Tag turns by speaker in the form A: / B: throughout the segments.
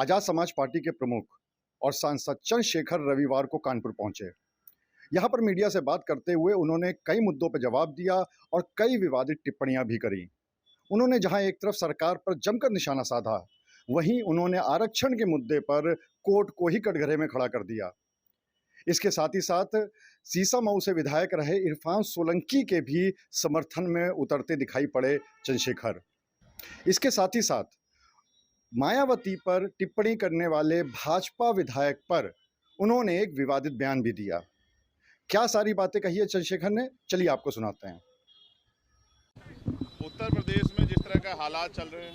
A: Azad Samaj party के प्रमुख और सांसद चंद्रशेखर रविवार को कानपुर पहुंचे। यहां पर मीडिया से बात करते हुए उन्होंने कई मुद्दों पर जवाब दिया और कई विवादित टिप्पणियां भी करी। उन्होंने जहां एक तरफ सरकार पर जमकर निशाना साधा, वहीं उन्होंने आरक्षण के मुद्दे पर कोर्ट को ही कटघरे में खड़ा कर दिया। इसके साथ ही साथ सीसामऊ से विधायक रहे इरफान सोलंकी के भी समर्थन में उतरते दिखाई पड़े चंद्रशेखर। इसके साथ ही साथ मायावती पर टिप्पणी करने वाले भाजपा विधायक पर उन्होंने एक विवादित बयान भी दिया। क्या सारी बातें कही है चंद्रशेखर ने, चलिए आपको सुनाते हैं।
B: उत्तर प्रदेश में जिस तरह के हालात चल रहे हैं,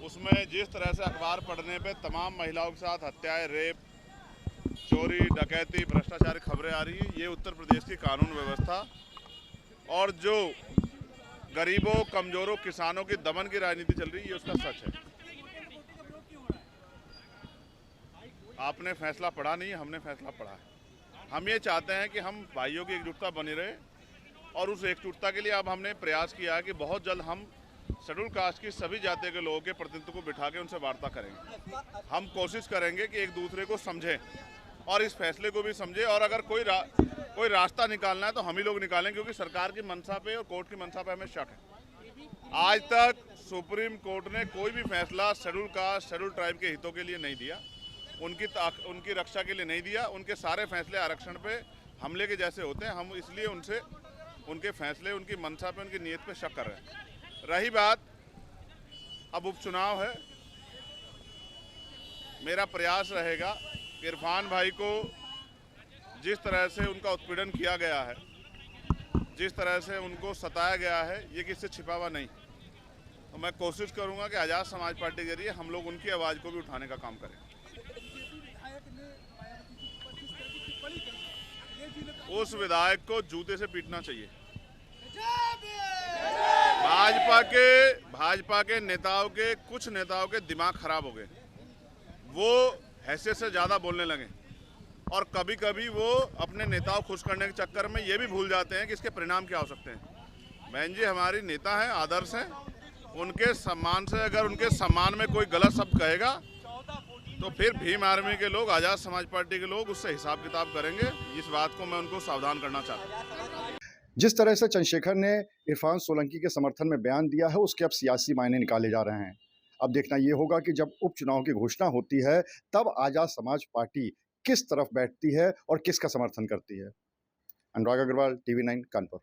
B: उसमें जिस तरह से अखबार पढ़ने पे तमाम महिलाओं के साथ हत्याएं, रेप, चोरी, डकैती, भ्रष्टाचार की खबरें आ रही है, ये उत्तर प्रदेश की कानून व्यवस्था और जो गरीबों, कमजोरों, किसानों की दमन की राजनीति चल रही है, ये उसका सच है। आपने फैसला पढ़ा नहीं है, हमने फैसला पढ़ा है। हम ये चाहते हैं कि हम भाइयों की एकजुटता बनी रहे और उस एकजुटता के लिए अब हमने प्रयास किया है कि बहुत जल्द हम शेड्यूल कास्ट की सभी जातियों के लोगों के प्रतिनिधित्व को बिठा के उनसे वार्ता करेंगे। हम कोशिश करेंगे कि एक दूसरे को समझें और इस फैसले को भी समझें, और अगर कोई रास्ता निकालना है तो हम ही लोग निकालें, क्योंकि सरकार की मंशा पे और कोर्ट की मंशा पे हमें शक है। आज तक सुप्रीम कोर्ट ने कोई भी फैसला शेड्यूल कास्ट, शेड्यूल ट्राइब के हितों के लिए नहीं दिया, उनकी रक्षा के लिए नहीं दिया। उनके सारे फैसले आरक्षण पे हमले के जैसे होते हैं। हम इसलिए उनसे उनके फैसले, उनकी मंशा पे, उनकी नीयत पे शक कर रहे हैं। रही बात, अब उपचुनाव है, मेरा प्रयास रहेगा इरफान भाई को जिस तरह से उनका उत्पीड़न किया गया है, जिस तरह से उनको सताया गया है, ये किससे छिपा हुआ नहीं। तो मैं कोशिश करूंगा कि आजाद समाज पार्टी के जरिए हम लोग उनकी आवाज़ को भी उठाने का काम करें। उस विधायक को जूते से पीटना चाहिए। भाजपा के नेताओं के, कुछ नेताओं के दिमाग खराब हो गए, वो हैसियत से ज़्यादा बोलने लगे और कभी कभी वो अपने नेताओं खुश करने के चक्कर में ये भी भूल जाते हैं कि इसके परिणाम क्या हो सकते हैं। बहन जी हमारी नेता हैं, आदर्श हैं, उनके सम्मान से अगर उनके सम्मान में कोई गलत शब्द कहेगा तो फिर भीम आर्मी के लोग, आजाद समाज पार्टी के लोग उससे हिसाब किताब करेंगे। इस बात को मैं उनको सावधान करना चाहता हूँ।
A: जिस तरह से चंद्रशेखर ने इरफान सोलंकी के समर्थन में बयान दिया है, उसके अब सियासी मायने निकाले जा रहे हैं। अब देखना ये होगा कि जब उपचुनाव की घोषणा होती है, तब आजाद समाज पार्टी किस तरफ बैठती है और किसका समर्थन करती है। अनुराग अग्रवाल, TV9 कानपुर।